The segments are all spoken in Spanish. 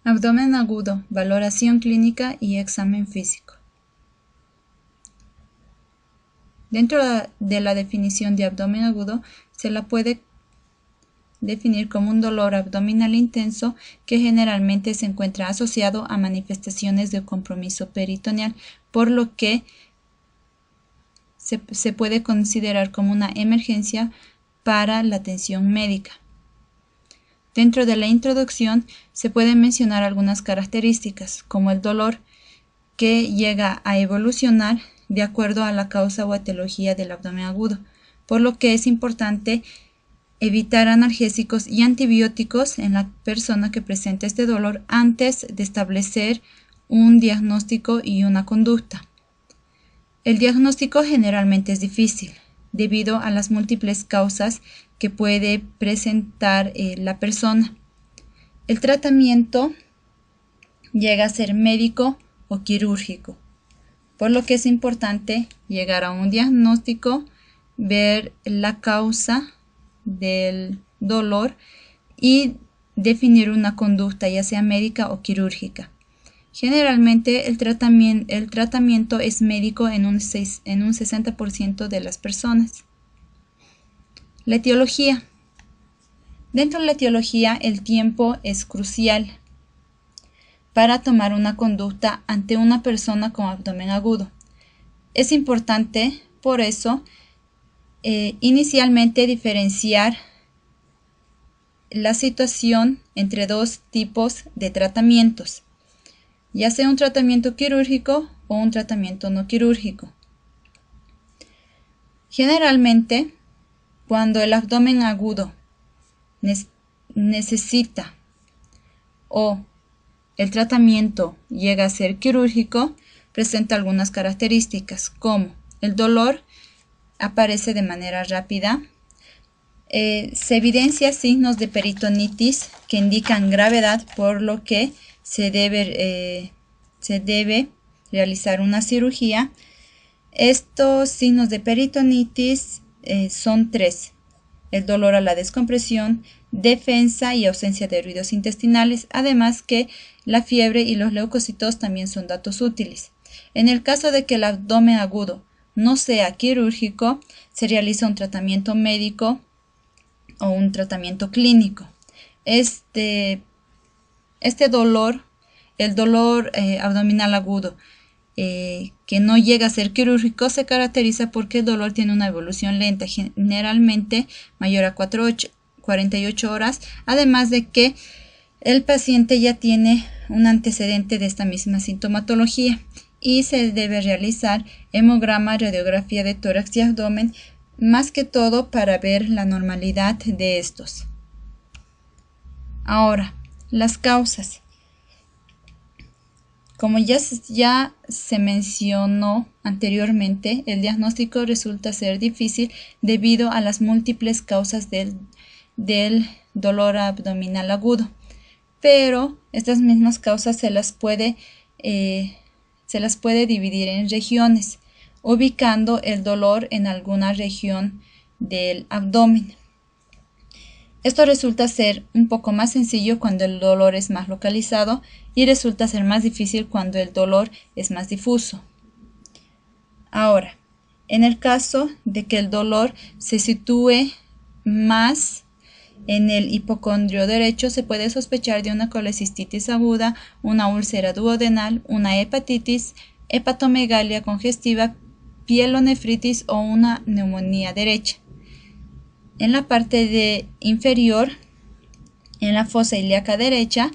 Abdomen agudo, valoración clínica y examen físico. Dentro de la definición de abdomen agudo, se la puede definir como un dolor abdominal intenso que generalmente se encuentra asociado a manifestaciones de compromiso peritoneal, por lo que se puede considerar como una emergencia para la atención médica. Dentro de la introducción se pueden mencionar algunas características, como el dolor que llega a evolucionar de acuerdo a la causa o etiología del abdomen agudo, por lo que es importante evitar analgésicos y antibióticos en la persona que presenta este dolor antes de establecer un diagnóstico y una conducta. El diagnóstico generalmente es difícil, debido a las múltiples causas que puede presentar la persona. El tratamiento llega a ser médico o quirúrgico, por lo que es importante llegar a un diagnóstico, ver la causa del dolor y definir una conducta, ya sea médica o quirúrgica. Generalmente el tratamiento es médico en un 60% de las personas. La etiología. Dentro de la etiología, el tiempo es crucial para tomar una conducta ante una persona con abdomen agudo. Es importante, por eso, inicialmente diferenciar la situación entre dos tipos de tratamientos, ya sea un tratamiento quirúrgico o un tratamiento no quirúrgico. Generalmente, cuando el abdomen agudo necesita o el tratamiento llega a ser quirúrgico, presenta algunas características, como el dolor aparece de manera rápida, se evidencia signos de peritonitis que indican gravedad, por lo que se debe realizar una cirugía. Estos signos de peritonitis son tres: el dolor a la descompresión, defensa y ausencia de ruidos intestinales, además que la fiebre y los leucocitos también son datos útiles. En el caso de que el abdomen agudo no sea quirúrgico, se realiza un tratamiento médico o un tratamiento clínico. El dolor abdominal agudo que no llega a ser quirúrgico se caracteriza porque el dolor tiene una evolución lenta, generalmente mayor a 48 horas, además de que el paciente ya tiene un antecedente de esta misma sintomatología y se debe realizar hemograma, radiografía de tórax y abdomen, más que todo para ver la normalidad de estos. Ahora, las causas. Como ya se mencionó anteriormente, el diagnóstico resulta ser difícil debido a las múltiples causas del dolor abdominal agudo, pero estas mismas causas se las puede dividir en regiones, ubicando el dolor en alguna región del abdomen. Esto resulta ser un poco más sencillo cuando el dolor es más localizado y resulta ser más difícil cuando el dolor es más difuso. Ahora, en el caso de que el dolor se sitúe más en el hipocondrio derecho, se puede sospechar de una colecistitis aguda, una úlcera duodenal, una hepatitis, hepatomegalia congestiva, pielonefritis o una neumonía derecha. En la parte inferior, en la fosa ilíaca derecha,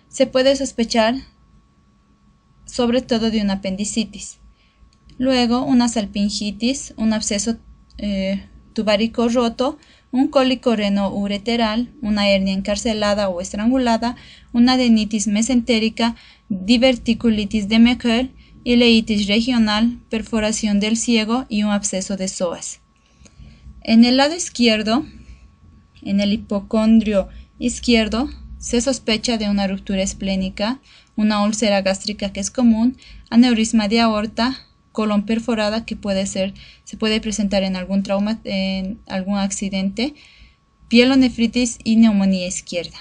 se puede sospechar sobre todo de una apendicitis. Luego, una salpingitis, un absceso tubárico roto, un cólico renoureteral, una hernia encarcelada o estrangulada, una adenitis mesentérica, diverticulitis de Meckel, ileitis regional, perforación del ciego y un absceso de psoas. En el lado izquierdo, en el hipocondrio izquierdo, se sospecha de una ruptura esplénica, una úlcera gástrica que es común, aneurisma de aorta, colon perforada que se puede presentar en algún trauma, en algún accidente, pielonefritis y neumonía izquierda.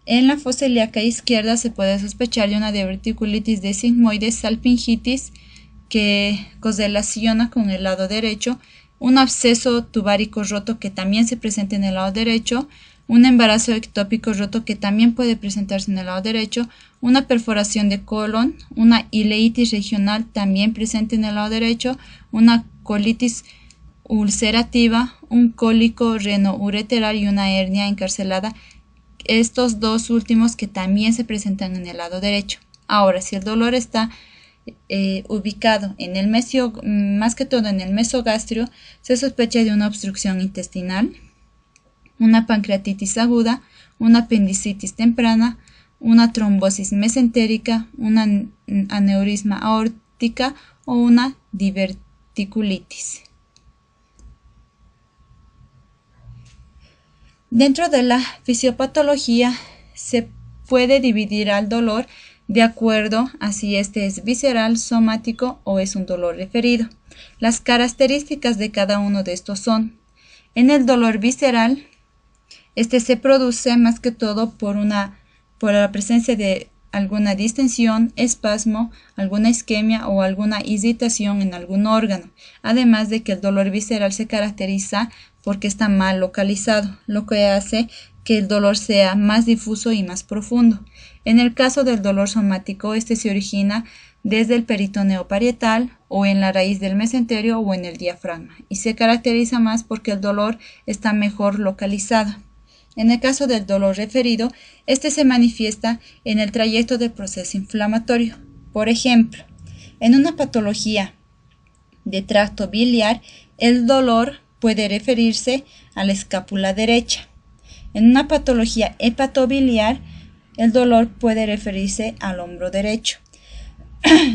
En la fosa ilíaca izquierda se puede sospechar de una diverticulitis de sigmoides salpingitis que correlaciona con el lado derecho, un absceso tubárico roto que también se presenta en el lado derecho, un embarazo ectópico roto que también puede presentarse en el lado derecho, una perforación de colon, una ileitis regional también presente en el lado derecho, una colitis ulcerativa, un cólico renoureteral y una hernia encarcelada, estos dos últimos que también se presentan en el lado derecho. Ahora, si el dolor está ubicado en el más que todo en el mesogastrio, se sospecha de una obstrucción intestinal, una pancreatitis aguda, una apendicitis temprana, una trombosis mesentérica, una aneurisma aórtica o una diverticulitis. Dentro de la fisiopatología se puede dividir al dolor de acuerdo a si este es visceral, somático o es un dolor referido. Las características de cada uno de estos son: en el dolor visceral, este se produce más que todo por la presencia de alguna distensión, espasmo, alguna isquemia o alguna irritación en algún órgano, además de que el dolor visceral se caracteriza porque está mal localizado, lo que hace que el dolor sea más difuso y más profundo. En el caso del dolor somático, este se origina desde el peritoneo parietal o en la raíz del mesenterio o en el diafragma y se caracteriza más porque el dolor está mejor localizado. En el caso del dolor referido, este se manifiesta en el trayecto del proceso inflamatorio. Por ejemplo, en una patología de tracto biliar, el dolor puede referirse a la escápula derecha. En una patología hepatobiliar, el dolor puede referirse al hombro derecho.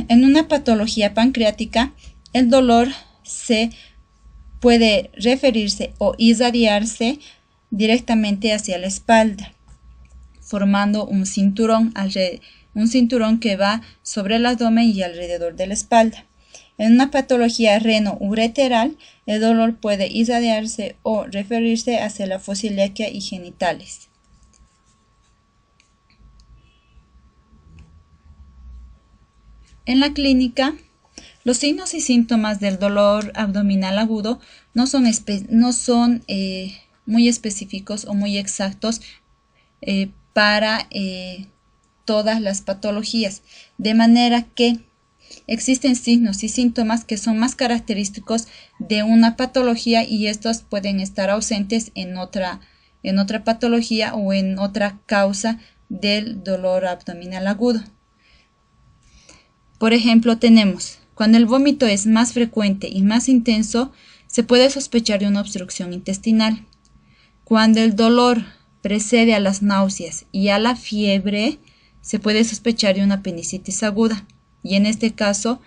En una patología pancreática, el dolor se puede referirse o irradiarse directamente hacia la espalda, formando un cinturón que va sobre el abdomen y alrededor de la espalda. En una patología renoureteral, el dolor puede irradiarse o referirse hacia la fosa ilíaca y genitales. En la clínica, los signos y síntomas del dolor abdominal agudo no son muy específicos o muy exactos para todas las patologías, de manera que existen signos y síntomas que son más característicos de una patología y estos pueden estar ausentes en otra patología o en otra causa del dolor abdominal agudo. Por ejemplo, tenemos: cuando el vómito es más frecuente y más intenso, se puede sospechar de una obstrucción intestinal. Cuando el dolor precede a las náuseas y a la fiebre, se puede sospechar de una apendicitis aguda. Y en este caso,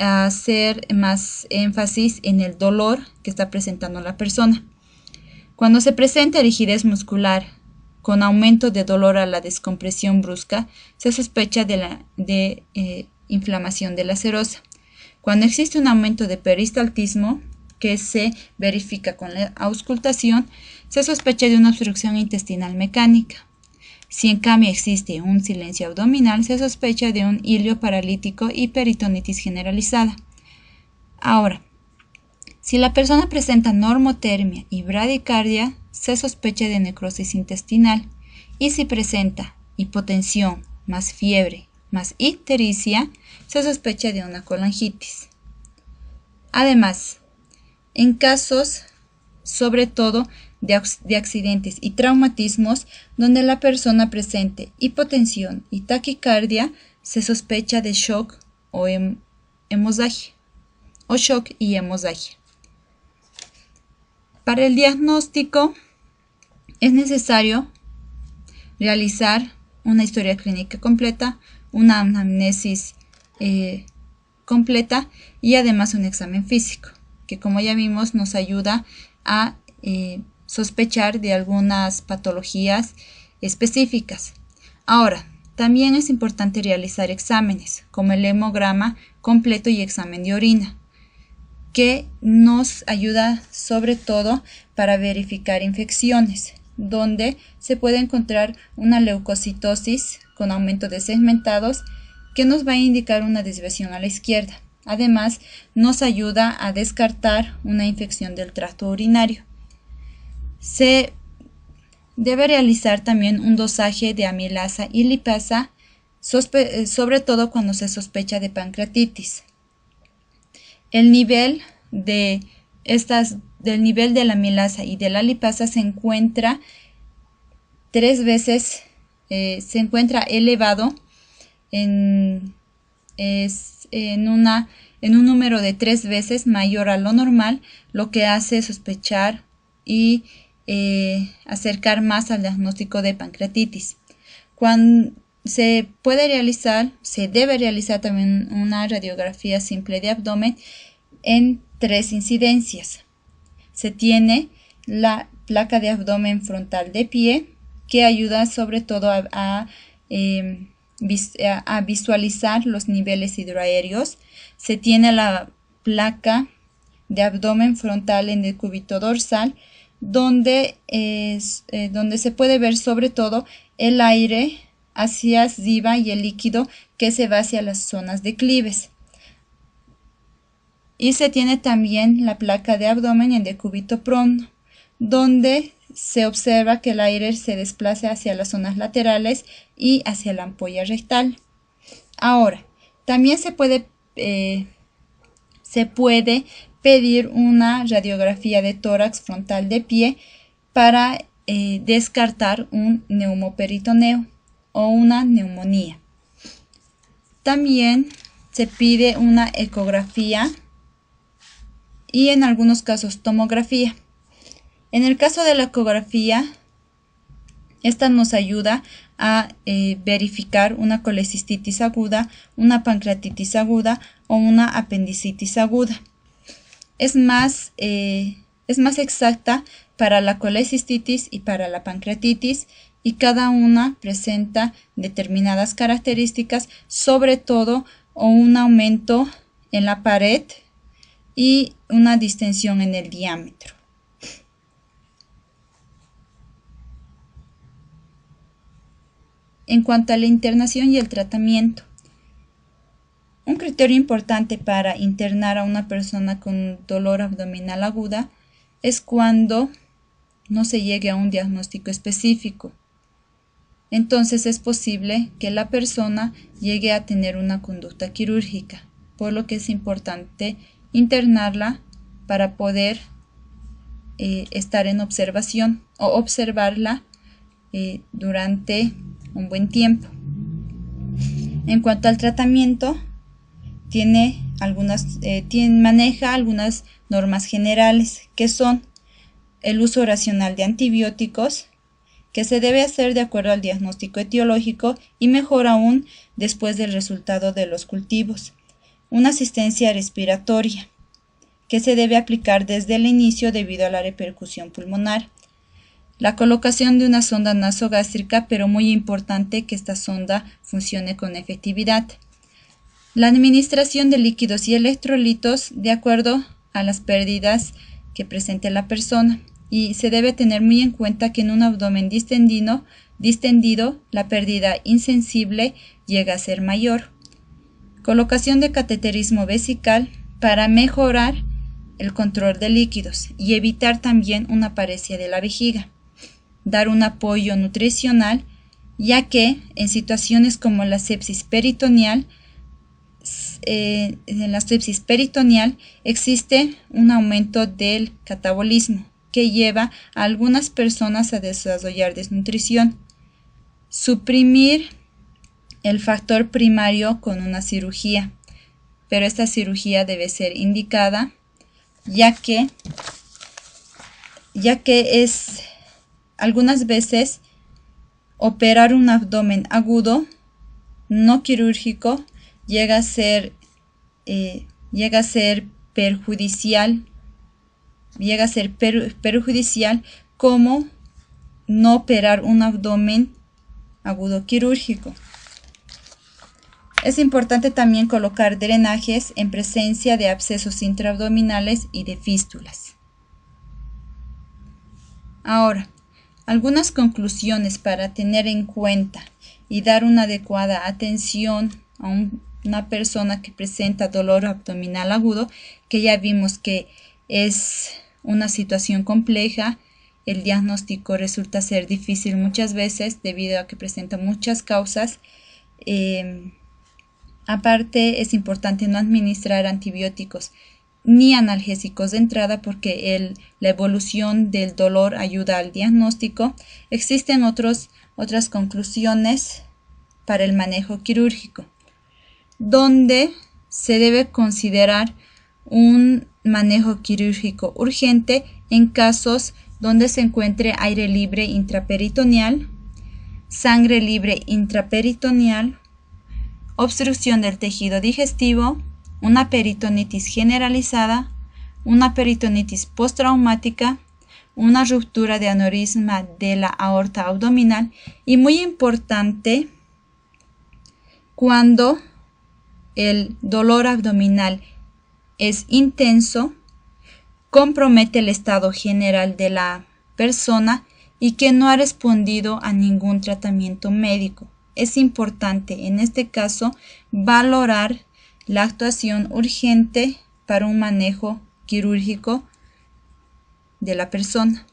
hacer más énfasis en el dolor que está presentando la persona. Cuando se presenta rigidez muscular con aumento de dolor a la descompresión brusca, se sospecha de inflamación de la serosa. Cuando existe un aumento de peristaltismo que se verifica con la auscultación, se sospecha de una obstrucción intestinal mecánica. Si en cambio existe un silencio abdominal, se sospecha de un ilio paralítico y peritonitis generalizada. Ahora, si la persona presenta normotermia y bradicardia, se sospecha de necrosis intestinal. Y si presenta hipotensión más fiebre más ictericia, se sospecha de una colangitis. Además, en casos, sobre todo, de accidentes y traumatismos, donde la persona presente hipotensión y taquicardia, se sospecha de shock o hemorragia, o shock y hemorragia. Para el diagnóstico es necesario realizar una historia clínica completa, una anamnesis completa y además un examen físico, que como ya vimos nos ayuda a sospechar de algunas patologías específicas. Ahora, también es importante realizar exámenes como el hemograma completo y examen de orina, que nos ayuda sobre todo para verificar infecciones. donde se puede encontrar una leucocitosis con aumento de segmentados que nos va a indicar una desviación a la izquierda. Además, nos ayuda a descartar una infección del tracto urinario. Se debe realizar también un dosaje de amilasa y lipasa, sobre todo cuando se sospecha de pancreatitis. El nivel del nivel de la amilasa y de la lipasa se encuentra elevado en un número de 3 veces mayor a lo normal, lo que hace sospechar y acercar más al diagnóstico de pancreatitis. Cuando se debe realizar también una radiografía simple de abdomen en 3 incidencias. Se tiene la placa de abdomen frontal de pie, que ayuda sobre todo a visualizar los niveles hidroaéreos. Se tiene la placa de abdomen frontal en decúbito dorsal, donde se puede ver sobre todo el aire hacia arriba y el líquido que se va hacia las zonas declives. Y se tiene también la placa de abdomen en decúbito prono, donde se observa que el aire se desplaza hacia las zonas laterales y hacia la ampolla rectal. Ahora, también se puede pedir una radiografía de tórax frontal de pie para descartar un neumoperitoneo o una neumonía. También se pide una ecografía y en algunos casos tomografía. En el caso de la ecografía, esta nos ayuda a verificar una colecistitis aguda, una pancreatitis aguda o una apendicitis aguda. Es más exacta para la colecistitis y para la pancreatitis, y cada una presenta determinadas características, sobre todo un aumento en la pared y una distensión en el diámetro. En cuanto a la internación y el tratamiento, un criterio importante para internar a una persona con dolor abdominal aguda es cuando no se llegue a un diagnóstico específico. Entonces es posible que la persona llegue a tener una conducta quirúrgica, por lo que es importante internarla para poder estar en observación o observarla durante un buen tiempo. En cuanto al tratamiento, maneja algunas normas generales, que son el uso racional de antibióticos, que se debe hacer de acuerdo al diagnóstico etiológico y mejor aún después del resultado de los cultivos. Una asistencia respiratoria, que se debe aplicar desde el inicio debido a la repercusión pulmonar. La colocación de una sonda nasogástrica, pero muy importante que esta sonda funcione con efectividad. La administración de líquidos y electrolitos de acuerdo a las pérdidas que presente la persona. Y se debe tener muy en cuenta que en un abdomen distendido, la pérdida insensible llega a ser mayor. Colocación de cateterismo vesical para mejorar el control de líquidos y evitar también una paresia de la vejiga. Dar un apoyo nutricional, ya que en situaciones como la sepsis peritoneal, existe un aumento del catabolismo que lleva a algunas personas a desarrollar desnutrición. Suprimir el factor primario con una cirugía, pero esta cirugía debe ser indicada ya que algunas veces operar un abdomen agudo no quirúrgico llega a ser perjudicial como no operar un abdomen agudo quirúrgico. Es importante también colocar drenajes en presencia de abscesos intraabdominales y de fístulas. Ahora, Algunas conclusiones para tener en cuenta y dar una adecuada atención a una persona que presenta dolor abdominal agudo, que ya vimos que es una situación compleja. El diagnóstico resulta ser difícil muchas veces debido a que presenta muchas causas. Aparte, es importante no administrar antibióticos ni analgésicos de entrada porque la evolución del dolor ayuda al diagnóstico. Existen otras conclusiones para el manejo quirúrgico, donde se debe considerar un manejo quirúrgico urgente en casos donde se encuentre aire libre intraperitoneal, sangre libre intraperitoneal, obstrucción del tejido digestivo, una peritonitis generalizada, una peritonitis postraumática, una ruptura de aneurisma de la aorta abdominal y, muy importante, cuando el dolor abdominal es intenso, compromete el estado general de la persona y que no ha respondido a ningún tratamiento médico. Es importante en este caso valorar la actuación urgente para un manejo quirúrgico de la persona.